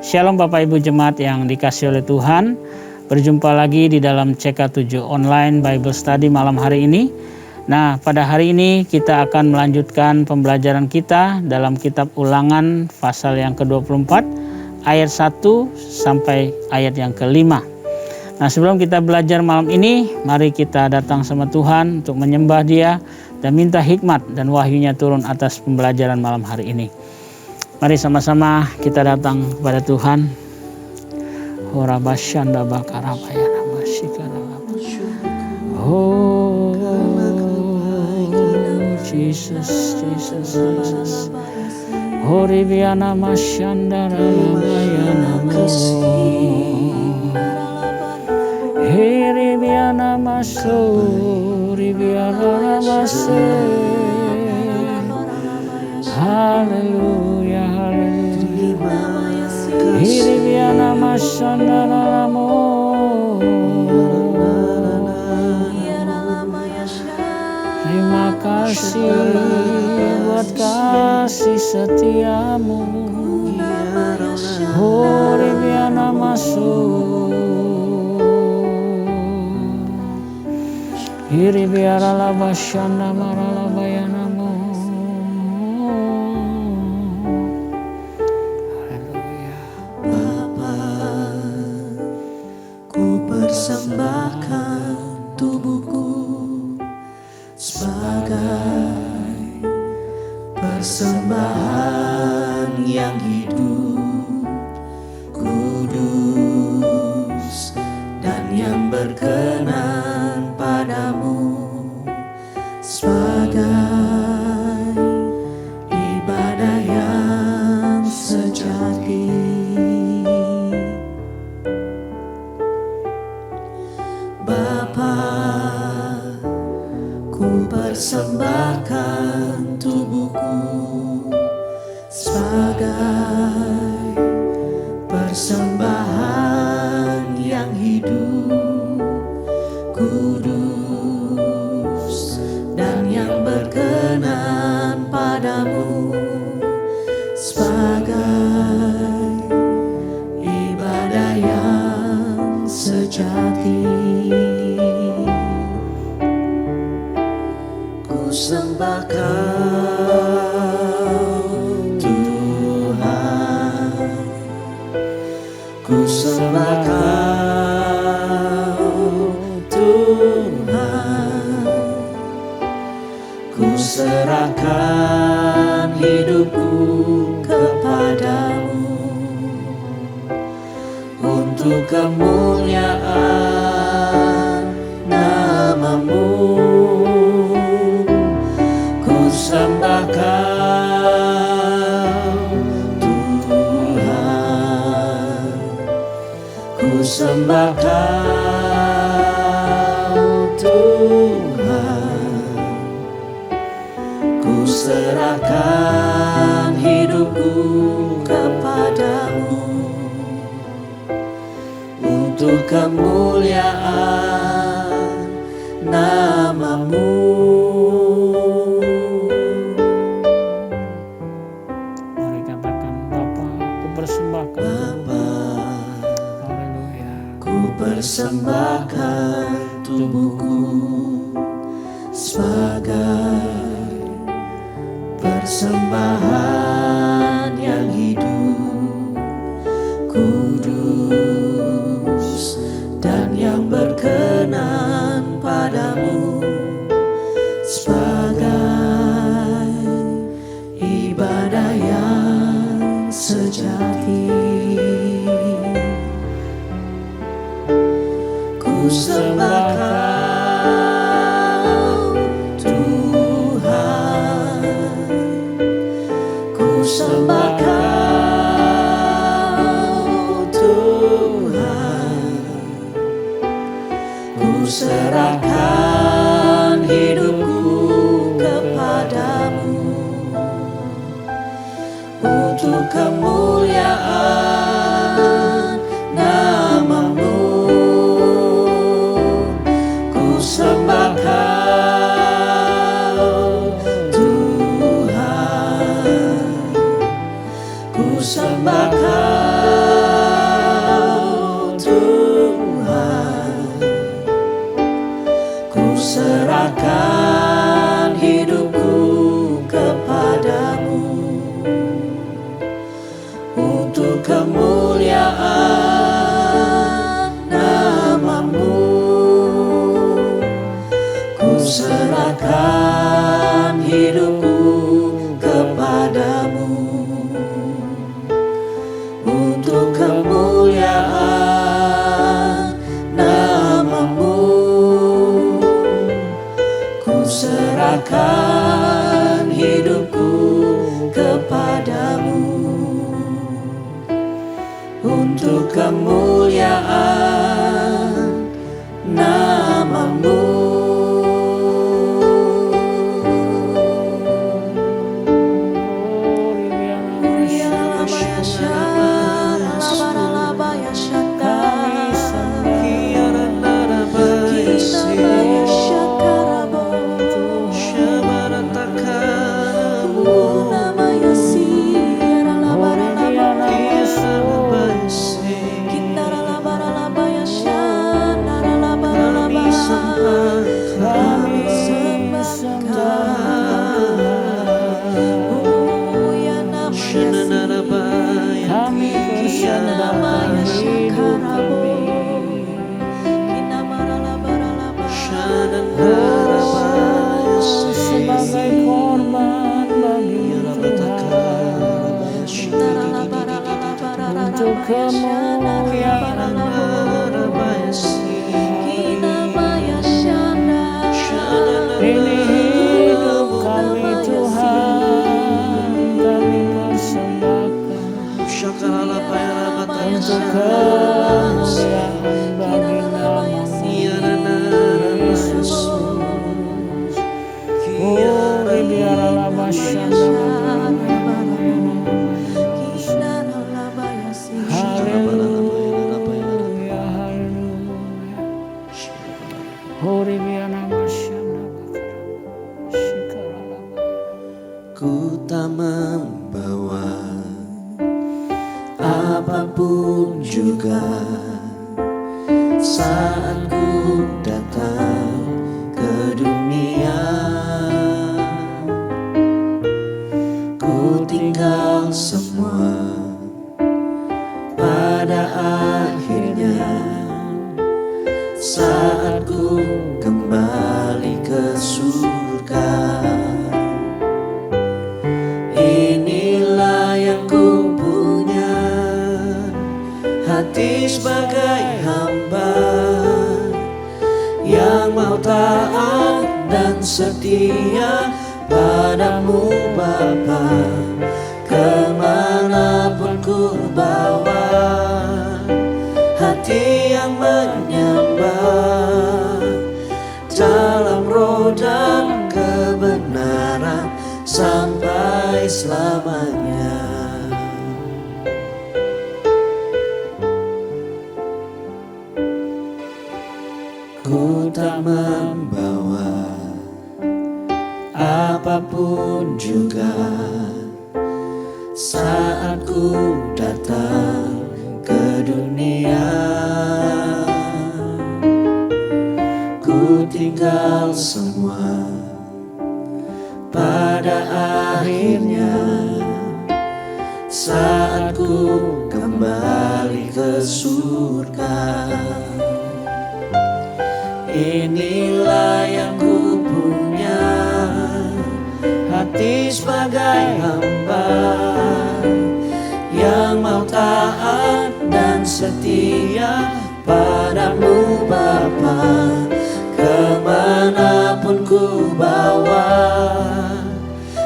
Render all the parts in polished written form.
Shalom Bapak Ibu Jemaat yang dikasihi oleh Tuhan. Berjumpa lagi di dalam CK7 Online Bible Study malam hari ini. Nah, pada hari ini kita akan melanjutkan pembelajaran kita dalam kitab Ulangan pasal yang ke-24 ayat 1 sampai ayat yang ke-5. Nah, sebelum kita belajar malam ini, mari kita datang sama Tuhan untuk menyembah Dia dan minta hikmat dan wahyunya turun atas pembelajaran malam hari ini. Mari sama-sama kita datang kepada Tuhan. Oh Jesus, Jesus, Jesus. Horibiana mashandara labayana mo. Heribiana maso, ribiana maso. Haleluya, haleluya. Hiribiana mashandara mo. Terima kasih buat kasih setiamu. Hiribiana masuk. Hiribiara labashanda maralabayana mo. Persembahkan tubuhku sebagai persembahan yang hidup, kudus dan yang berkenan padamu, sebagai ibadah yang sejati. Ku persembahkan tubuhku sebagai persembahan yang hidup, kudus dan yang berkenan padamu, sebagai ibadah yang sejati. Sembah Kau Tuhan, ku sembah Kau Tuhan, ku serahkan hidupku kepadamu untuk kemuliaan nama-Mu. Sembah Kau Tuhan, ku sembah Kau Tuhan, ku serahkan hidupku kepadamu untuk kemuliaan nama-Mu. Persembahkan tubuhku sebagai persembahan yang hidup, kudus dan yang berkenan padamu, sebagai ibadah yang sejati. Ku sembah Kau Tuhan, ku sembah Kau Tuhan, ku serahkan hidupku kepadamu untuk kemuliaan nama-Mu. Sembah Kau Tuhan, ku sembah Kau Serahkan hidupku kepadamu untuk kemuliaan namamu. Sebagai korban bagi Tuhan untuk kemuliaan ini hidup kami Tuhan, kami persembahkan untuk kemuliaan bagi nama-Mu Yesus. Oh, biarlah haleluya, haleluya. Ku tak membawa apapun juga saat ku datang ke dunia. Ku tinggal semua pada akhirnya saat ku kembali ke surga. Inilah yang ku punya, hati sebagai hamba yang mau taat dan setia padamu Bapa. Kemanapun ku bawa, hati yang menyembah dalam roh dan kebenaran sampai selamanya. Ku tak membawa apapun juga saat ku datang ke dunia. Ku tinggal semua pada akhirnya saat ku kembali ke surga. Inilah yang ku punya, hati sebagai hamba yang mau taat dan setia padamu Bapa. Kemanapun ku bawa,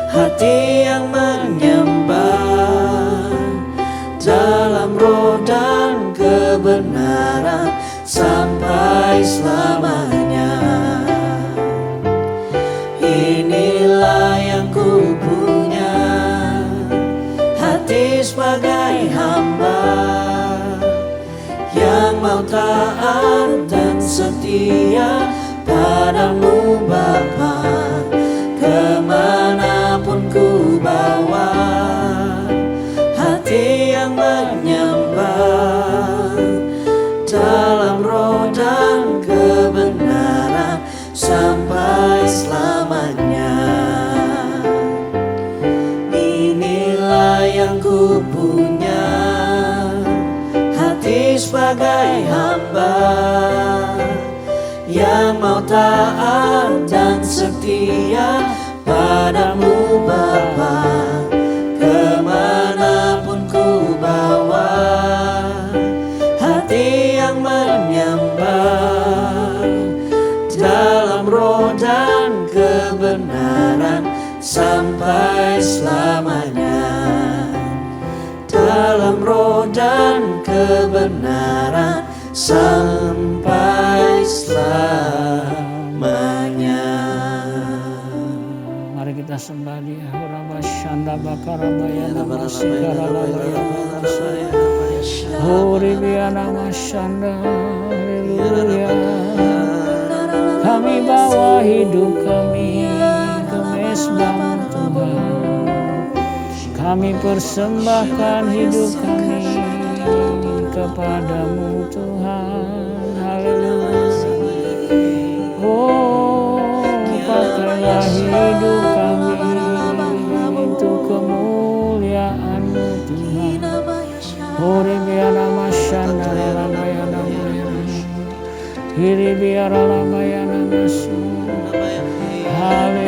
hati yang menyembah dalam roh dan kebenaran sampai selamanya. Inilah yang ku punya, hati sebagai hamba yang mau taat dan setia padamu Bapa. Kemanapun ku bawa, hati yang menyembah dalam roh dan kebenaran sampai selamanya. Inilah yang ku punya, hati sebagai hamba yang mau taat dan setia padamu Bapa. Kemanapun ku bawa, hati yang menyembah dalam roh dan kebenaran dalam roh dan kebenaran sampai selamanya. Mari kita sembah Dia. Shanda bakarabaya namasikarabayana masaya. Horibiana masyanda. Haleluya. Kami bawa hidup kami ke mezbah Tuhan. Kami persembahkan hidup kami kepadamu Tuhan. Haleluya. Oh, pakailah hidup kami untuk kemuliaan-Mu Tuhan. Hore biara masyanda lamayana mayana. Hiri biara lamayana masu. Haleluya.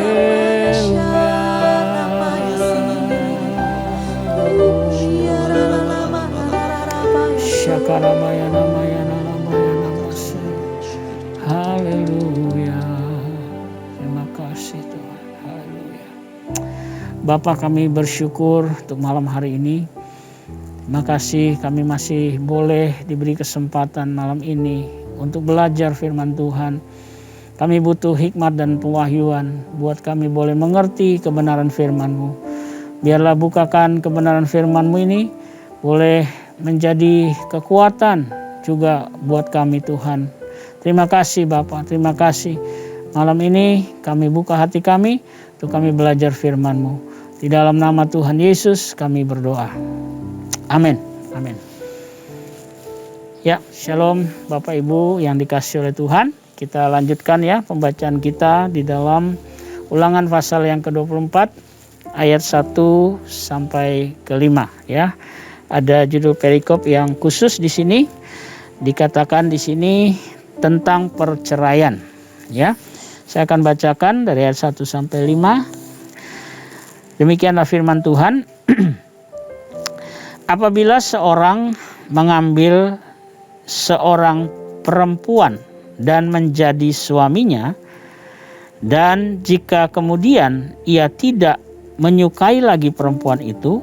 Syakaramayana mayana lamayana masu. Haleluya. Terima kasih Tuhan. Haleluya. Bapa, kami bersyukur untuk malam hari ini. Terima kasih kami masih boleh diberi kesempatan malam ini untuk belajar firman Tuhan. Kami butuh hikmat dan pewahyuan buat kami boleh mengerti kebenaran firman-Mu. Biarlah bukakan kebenaran firman-Mu ini boleh menjadi kekuatan juga buat kami Tuhan. Terima kasih Bapa, terima kasih. Malam ini kami buka hati kami untuk kami belajar firman-Mu. Di dalam nama Tuhan Yesus kami berdoa. Amin. Amin. Ya, shalom Bapak Ibu yang dikasihi oleh Tuhan. Kita lanjutkan ya pembacaan kita di dalam Ulangan pasal yang ke-24 ayat 1 sampai ke 5 ya. Ada judul perikop yang khusus di sini. Dikatakan di sini tentang perceraian ya. Saya akan bacakan dari ayat 1 sampai 5. Demikianlah firman Tuhan. Apabila seorang mengambil seorang perempuan dan menjadi suaminya, dan jika kemudian ia tidak menyukai lagi perempuan itu,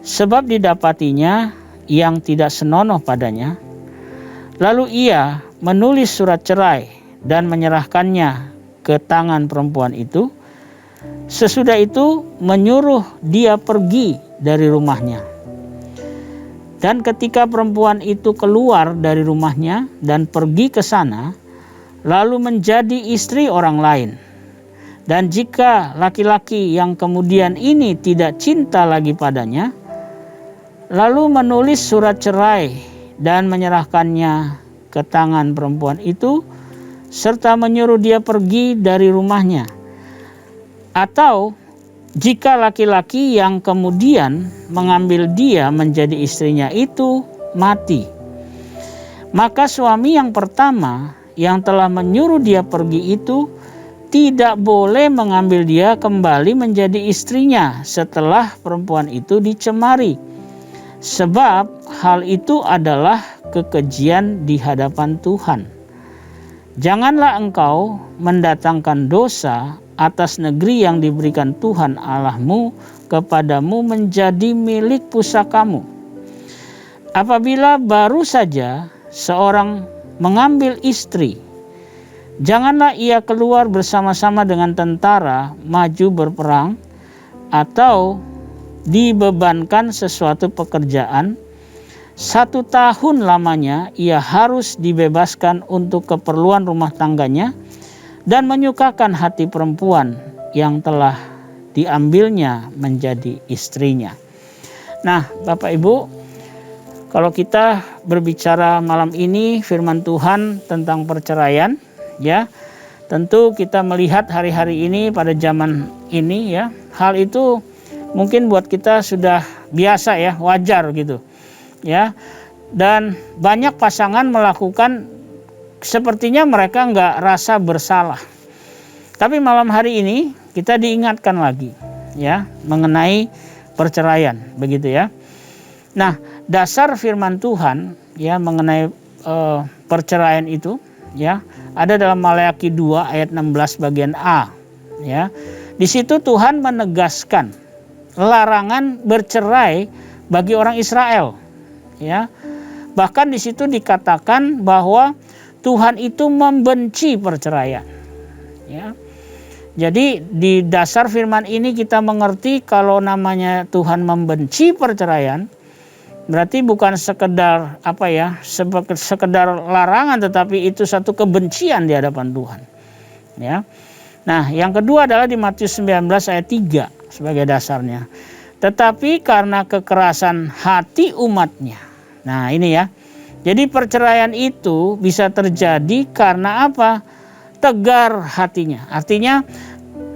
sebab didapatinya yang tidak senonoh padanya, lalu ia menulis surat cerai dan menyerahkannya ke tangan perempuan itu, sesudah itu menyuruh dia pergi dari rumahnya. Dan ketika perempuan itu keluar dari rumahnya dan pergi ke sana, lalu menjadi istri orang lain. Dan jika laki-laki yang kemudian ini tidak cinta lagi padanya, lalu menulis surat cerai dan menyerahkannya ke tangan perempuan itu, serta menyuruh dia pergi dari rumahnya. Atau jika laki-laki yang kemudian mengambil dia menjadi istrinya itu mati, maka suami yang pertama yang telah menyuruh dia pergi itu tidak boleh mengambil dia kembali menjadi istrinya setelah perempuan itu dicemari, sebab hal itu adalah kekejian di hadapan Tuhan. Janganlah engkau mendatangkan dosa atas negeri yang diberikan Tuhan Allahmu kepadamu menjadi milik pusakamu. Apabila baru saja seorang mengambil istri, janganlah ia keluar bersama-sama dengan tentara maju berperang atau dibebankan sesuatu pekerjaan. 1 tahun lamanya ia harus dibebaskan untuk keperluan rumah tangganya dan menyukakan hati perempuan yang telah diambilnya menjadi istrinya. Nah, Bapak Ibu, kalau kita berbicara malam ini firman Tuhan tentang perceraian, ya, tentu kita melihat hari-hari ini pada zaman ini ya, hal itu mungkin buat kita sudah biasa ya, wajar gitu. Ya. Dan banyak pasangan melakukan sepertinya mereka nggak rasa bersalah. Tapi malam hari ini kita diingatkan lagi ya mengenai perceraian, begitu ya. Nah, dasar firman Tuhan ya mengenai perceraian itu ya ada dalam Maleakhi 2 ayat 16 bagian A ya. Di situ Tuhan menegaskan larangan bercerai bagi orang Israel. Ya. Bahkan di situ dikatakan bahwa Tuhan itu membenci perceraian. Ya. Jadi di dasar firman ini kita mengerti kalau namanya Tuhan membenci perceraian, berarti bukan sekedar sekedar larangan, tetapi itu satu kebencian di hadapan Tuhan. Ya. Nah, yang kedua adalah di Matius 19 ayat 3 sebagai dasarnya. Tetapi karena kekerasan hati umatnya. Nah, ini ya. Jadi perceraian itu bisa terjadi karena apa? Tegar hatinya. Artinya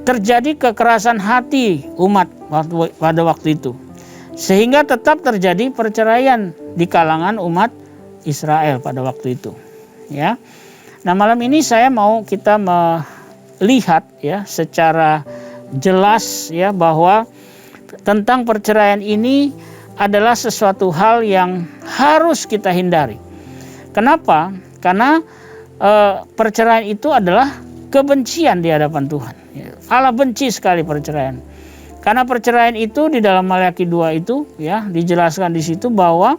terjadi kekerasan hati umat pada waktu itu. Sehingga tetap terjadi perceraian di kalangan umat Israel pada waktu itu. Ya. Nah, malam ini saya mau kita melihat ya secara jelas ya bahwa tentang perceraian ini adalah sesuatu hal yang harus kita hindari. Kenapa? Karena perceraian itu adalah kebencian di hadapan Tuhan. Allah benci sekali perceraian. Karena perceraian itu di dalam Maliaki 2 itu ya dijelaskan di situ bahwa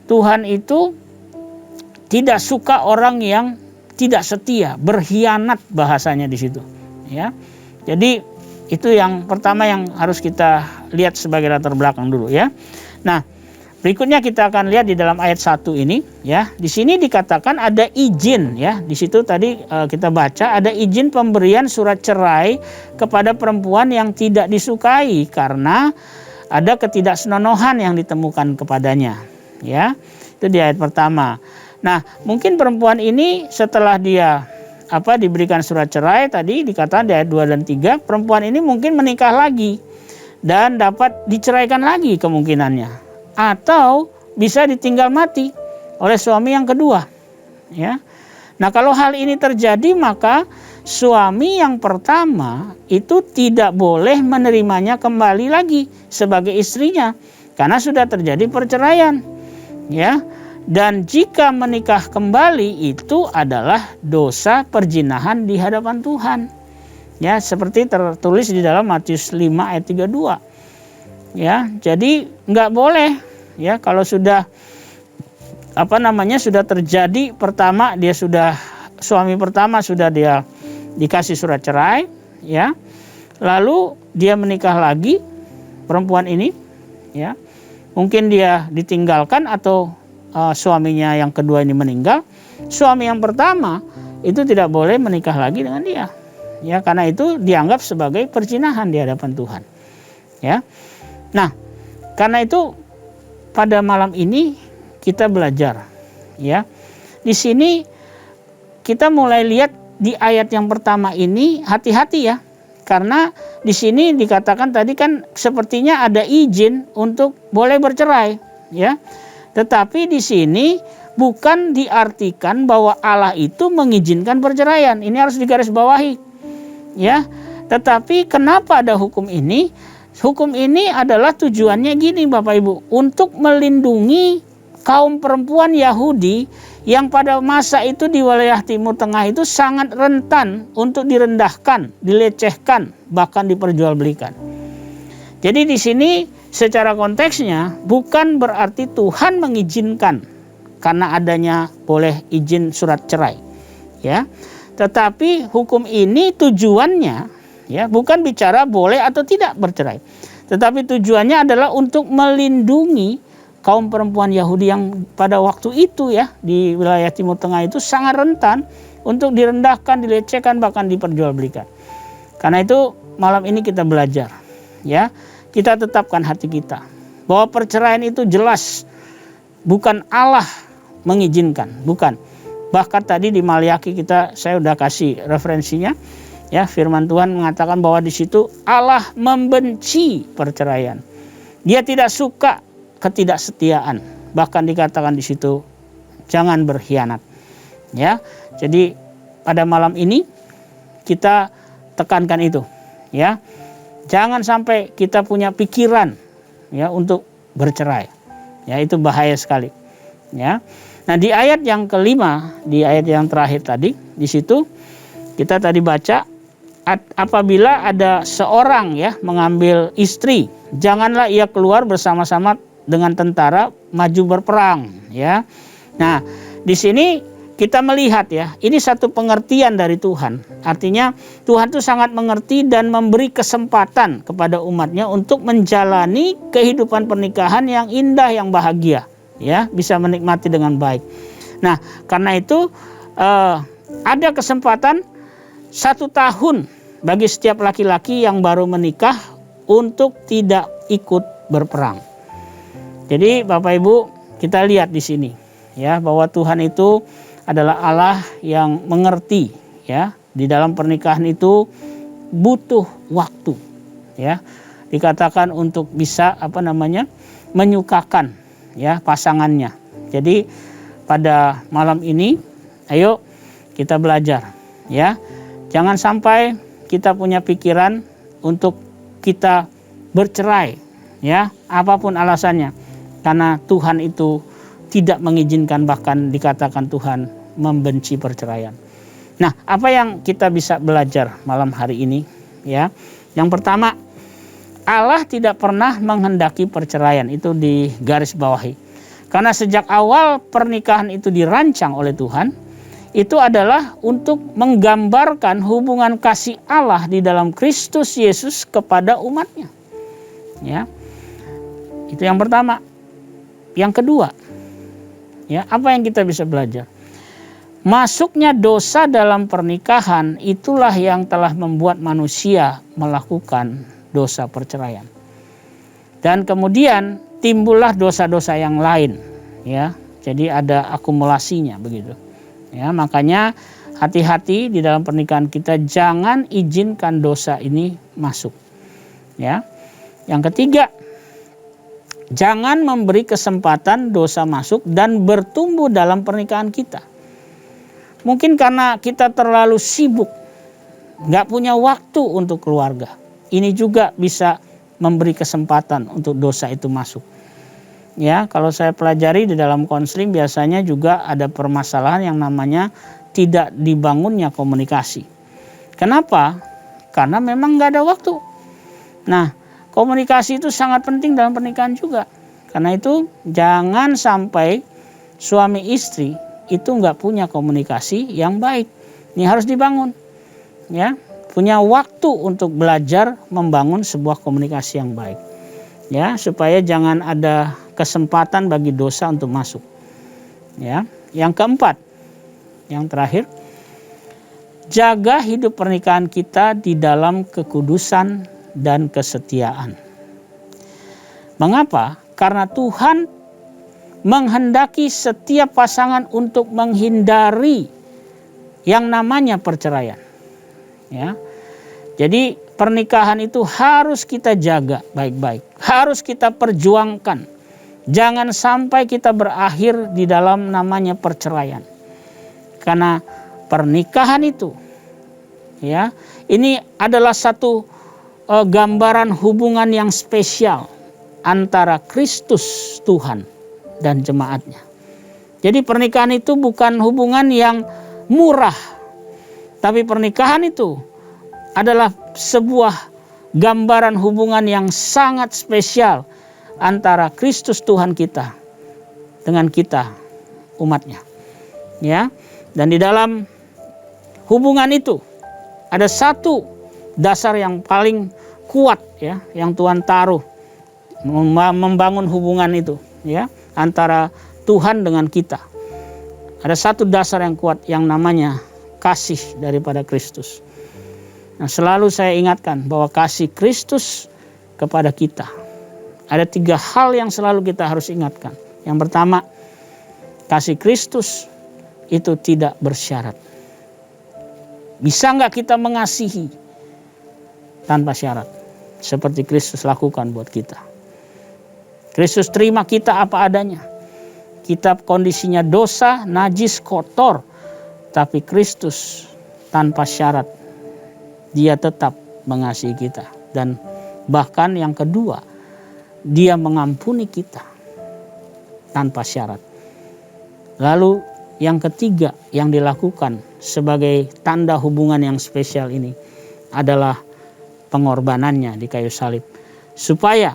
Tuhan itu tidak suka orang yang tidak setia, berkhianat bahasanya di situ. Ya. Jadi itu yang pertama yang harus kita lihat sebagai latar belakang dulu ya. Nah, berikutnya kita akan lihat di dalam ayat 1 ini ya. Di sini dikatakan ada izin ya. Di situ tadi kita baca ada izin pemberian surat cerai kepada perempuan yang tidak disukai karena ada ketidaksenonohan yang ditemukan kepadanya ya. Itu di ayat pertama. Nah, mungkin perempuan ini setelah dia diberikan surat cerai tadi dikatakan di ayat 2 dan 3, perempuan ini mungkin menikah lagi dan dapat diceraikan lagi kemungkinannya, atau bisa ditinggal mati oleh suami yang kedua ya. Nah, kalau hal ini terjadi maka suami yang pertama itu tidak boleh menerimanya kembali lagi sebagai istrinya karena sudah terjadi perceraian ya. Dan jika menikah kembali itu adalah dosa perzinahan di hadapan Tuhan. Ya, seperti tertulis di dalam Matius 5 ayat 32. Ya, jadi nggak boleh ya kalau sudah sudah terjadi pertama suami pertama sudah dia dikasih surat cerai ya. Lalu dia menikah lagi perempuan ini ya. Mungkin dia ditinggalkan atau suaminya yang kedua ini meninggal, suami yang pertama itu tidak boleh menikah lagi dengan dia. Ya, karena itu dianggap sebagai perzinahan di hadapan Tuhan. Ya. Nah, karena itu pada malam ini kita belajar ya. Di sini kita mulai lihat di ayat yang pertama ini hati-hati ya. Karena di sini dikatakan tadi kan sepertinya ada izin untuk boleh bercerai ya. Tetapi di sini bukan diartikan bahwa Allah itu mengizinkan perceraian. Ini harus digarisbawahi. Ya. Tetapi kenapa ada hukum ini? Hukum ini adalah tujuannya gini Bapak Ibu, untuk melindungi kaum perempuan Yahudi yang pada masa itu di wilayah Timur Tengah itu sangat rentan untuk direndahkan, dilecehkan, bahkan diperjualbelikan. Jadi di sini secara konteksnya bukan berarti Tuhan mengizinkan karena adanya boleh izin surat cerai, ya. Tetapi hukum ini tujuannya, ya, bukan bicara boleh atau tidak bercerai, tetapi tujuannya adalah untuk melindungi kaum perempuan Yahudi yang pada waktu itu ya di wilayah Timur Tengah itu sangat rentan untuk direndahkan, dilecehkan, bahkan diperjualbelikan. Karena itu malam ini kita belajar, ya. Kita tetapkan hati kita bahwa perceraian itu jelas bukan Allah mengizinkan, bukan. Bahkan tadi di Maliaki saya udah kasih referensinya, ya, firman Tuhan mengatakan bahwa di situ Allah membenci perceraian. Dia tidak suka ketidaksetiaan. Bahkan dikatakan di situ jangan berkhianat. Ya. Jadi pada malam ini kita tekankan itu, ya. Jangan sampai kita punya pikiran ya untuk bercerai. Ya, itu bahaya sekali. Ya. Nah, di ayat yang kelima, di ayat yang terakhir tadi, di situ kita tadi baca apabila ada seorang ya mengambil istri, janganlah ia keluar bersama-sama dengan tentara maju berperang, ya. Nah, di sini kita melihat ya, ini satu pengertian dari Tuhan. Artinya Tuhan itu sangat mengerti dan memberi kesempatan kepada umatnya untuk menjalani kehidupan pernikahan yang indah, yang bahagia, ya, bisa menikmati dengan baik. Nah, karena itu ada kesempatan 1 tahun bagi setiap laki-laki yang baru menikah untuk tidak ikut berperang. Jadi Bapak Ibu, kita lihat di sini ya, bahwa Tuhan itu adalah Allah yang mengerti ya. Di dalam pernikahan itu butuh waktu ya. Dikatakan untuk bisa menyukakan ya pasangannya. Jadi pada malam ini ayo kita belajar ya. Jangan sampai kita punya pikiran untuk kita bercerai ya, apapun alasannya. Karena Tuhan itu tidak mengizinkan, bahkan dikatakan Tuhan membenci perceraian. Nah, apa yang kita bisa belajar malam hari ini ya? Yang pertama, Allah tidak pernah menghendaki perceraian, itu di garis bawahi. Karena sejak awal pernikahan itu dirancang oleh Tuhan, itu adalah untuk menggambarkan hubungan kasih Allah di dalam Kristus Yesus kepada umatnya. Ya, itu yang pertama. Yang kedua, ya, apa yang kita bisa belajar? Masuknya dosa dalam pernikahan itulah yang telah membuat manusia melakukan dosa perceraian. Dan kemudian timbullah dosa-dosa yang lain, ya. Jadi ada akumulasinya begitu. Ya, makanya hati-hati di dalam pernikahan kita, jangan izinkan dosa ini masuk. Ya. Yang ketiga, jangan memberi kesempatan dosa masuk dan bertumbuh dalam pernikahan kita. Mungkin karena kita terlalu sibuk, nggak punya waktu untuk keluarga. Ini juga bisa memberi kesempatan untuk dosa itu masuk. Ya, kalau saya pelajari di dalam konseling biasanya juga ada permasalahan yang namanya tidak dibangunnya komunikasi. Kenapa? Karena memang nggak ada waktu. Nah, komunikasi itu sangat penting dalam pernikahan juga. Karena itu jangan sampai suami istri itu nggak punya komunikasi yang baik. Ini harus dibangun, ya. Punya waktu untuk belajar membangun sebuah komunikasi yang baik, ya, supaya jangan ada kesempatan bagi dosa untuk masuk. Ya, yang keempat, yang terakhir, jaga hidup pernikahan kita di dalam kekudusan dan kesetiaan. Mengapa? Karena Tuhan menghendaki setiap pasangan untuk menghindari yang namanya perceraian. Ya. Jadi pernikahan itu harus kita jaga baik-baik, harus kita perjuangkan. Jangan sampai kita berakhir di dalam namanya perceraian. Karena pernikahan itu, ya, ini adalah satu gambaran hubungan yang spesial antara Kristus Tuhan dan jemaatnya. Jadi pernikahan itu bukan hubungan yang murah, tapi pernikahan itu adalah sebuah gambaran hubungan yang sangat spesial antara Kristus Tuhan kita dengan kita, umatnya. Ya, dan di dalam hubungan itu ada satu dasar yang paling kuat, ya, yang Tuhan taruh membangun hubungan itu, ya, antara Tuhan dengan kita. Ada satu dasar yang kuat yang namanya kasih daripada Kristus. Nah, selalu saya ingatkan bahwa kasih Kristus kepada kita. Ada 3 hal yang selalu kita harus ingatkan. Yang pertama, kasih Kristus itu tidak bersyarat. Bisa nggak kita mengasihi tanpa syarat? Seperti Kristus lakukan buat kita. Kristus terima kita apa adanya. Kita kondisinya dosa, najis, kotor. Tapi Kristus tanpa syarat, Dia tetap mengasihi kita. Dan bahkan yang kedua, Dia mengampuni kita tanpa syarat. Lalu yang ketiga yang dilakukan sebagai tanda hubungan yang spesial ini adalah pengorbanannya di kayu salib. Supaya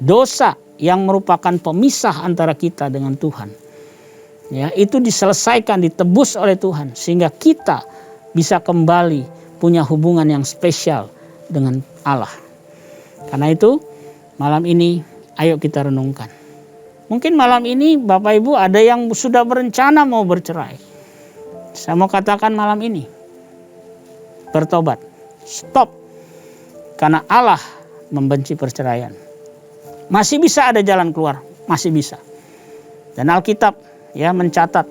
dosa yang merupakan pemisah antara kita dengan Tuhan. Ya, itu diselesaikan, ditebus oleh Tuhan sehingga kita bisa kembali punya hubungan yang spesial dengan Allah. Karena itu malam ini ayo kita renungkan. Mungkin malam ini Bapak Ibu ada yang sudah berencana mau bercerai. Saya mau katakan malam ini, bertobat, stop. Karena Allah membenci perceraian. Masih bisa ada jalan keluar, masih bisa. Dan Alkitab ya mencatat,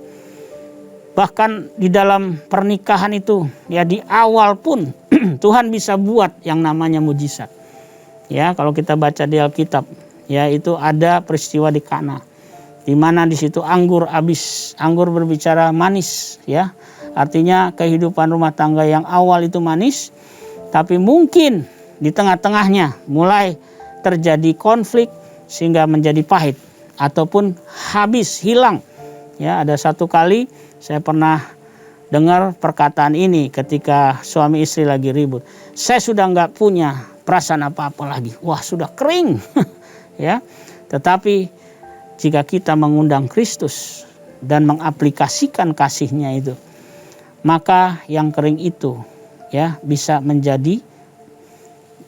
bahkan di dalam pernikahan itu ya di awal pun Tuhan bisa buat yang namanya mujizat. Ya, kalau kita baca di Alkitab, ya itu ada peristiwa di Kana, di mana di situ anggur habis, anggur berbicara manis, ya artinya kehidupan rumah tangga yang awal itu manis, tapi mungkin di tengah-tengahnya mulai terjadi konflik sehingga menjadi pahit ataupun habis, hilang. Ya, ada satu kali saya pernah dengar perkataan ini ketika suami istri lagi ribut. Saya sudah nggak punya perasaan apa-apa lagi. Wah, sudah kering. Ya, tetapi jika kita mengundang Kristus dan mengaplikasikan kasihnya itu, maka yang kering itu ya bisa menjadi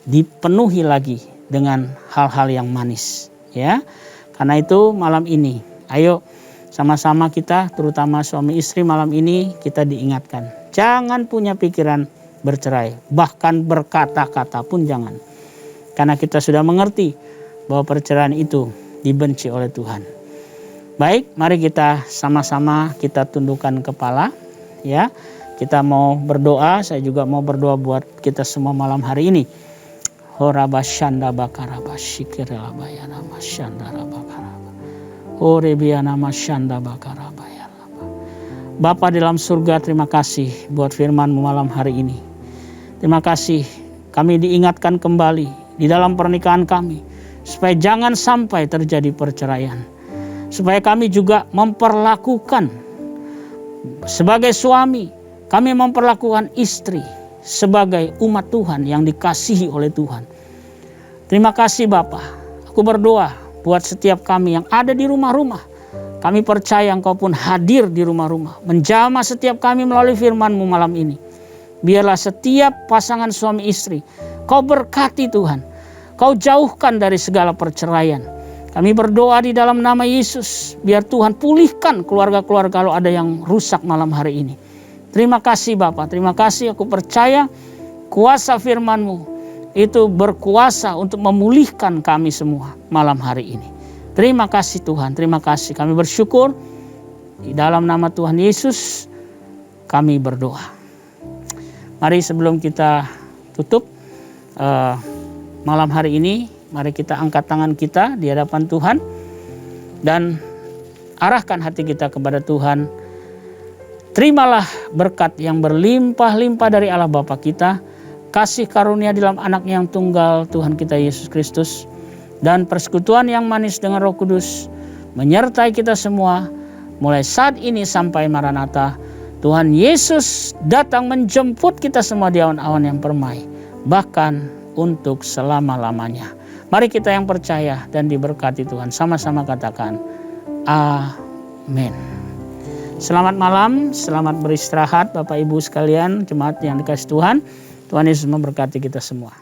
dipenuhi lagi dengan hal-hal yang manis. Ya, karena itu malam ini, ayo sama-sama kita, terutama suami istri malam ini kita diingatkan, jangan punya pikiran bercerai, bahkan berkata-kata pun jangan, karena kita sudah mengerti bahwa perceraian itu dibenci oleh Tuhan. Baik, mari kita sama-sama kita tundukkan kepala, ya. Kita mau berdoa, saya juga mau berdoa buat kita semua malam hari ini. Horabashanda bakaraba shikirala bayana mashanda rabakaraba. Orebiana mashanda bakaraba ya. Bapa di dalam surga, terima kasih buat firman-Mu malam hari ini. Terima kasih kami diingatkan kembali di dalam pernikahan kami, supaya jangan sampai terjadi perceraian. Supaya kami juga memperlakukan sebagai suami, kami memperlakukan istri sebagai umat Tuhan yang dikasihi oleh Tuhan. Terima kasih Bapa. Aku berdoa buat setiap kami yang ada di rumah-rumah. Kami percaya Engkau pun hadir di rumah-rumah, menjamah setiap kami melalui firman-Mu malam ini. Biarlah setiap pasangan suami istri Kau berkati Tuhan. Kau jauhkan dari segala perceraian. Kami berdoa di dalam nama Yesus, biar Tuhan pulihkan keluarga-keluarga kalau ada yang rusak malam hari ini. Terima kasih Bapa, terima kasih, aku percaya kuasa firman-Mu itu berkuasa untuk memulihkan kami semua malam hari ini. Terima kasih Tuhan, terima kasih. Kami bersyukur di dalam nama Tuhan Yesus kami berdoa. Mari sebelum kita tutup malam hari ini, mari kita angkat tangan kita di hadapan Tuhan dan arahkan hati kita kepada Tuhan. Terimalah berkat yang berlimpah-limpah dari Allah Bapa kita, kasih karunia dalam anak yang tunggal Tuhan kita Yesus Kristus, dan persekutuan yang manis dengan Roh Kudus menyertai kita semua mulai saat ini sampai Maranatha. Tuhan Yesus datang menjemput kita semua di awan-awan yang permai, bahkan untuk selama-lamanya. Mari kita yang percaya dan diberkati Tuhan sama-sama katakan amin. Selamat malam, selamat beristirahat Bapak Ibu sekalian, jemaat yang dikasihi Tuhan. Tuhan Yesus memberkati kita semua.